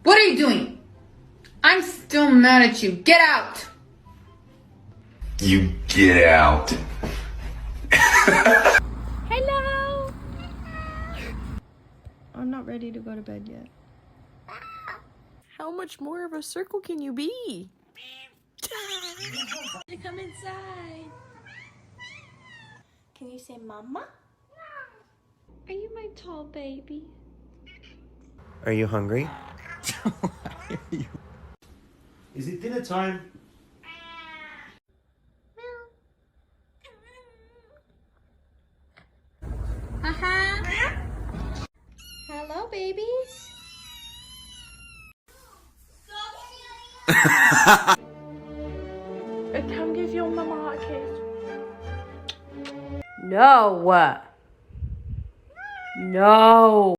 What are you doing? I'm still mad at you. Get out! You get out. Hello! I'm not ready to go to bed yet. How much more of a circle can you be? To come inside. Can you say mama? Are you my tall baby? Are you hungry? Is it dinner time? Hello, babies. Come give your mama a kiss. No. No.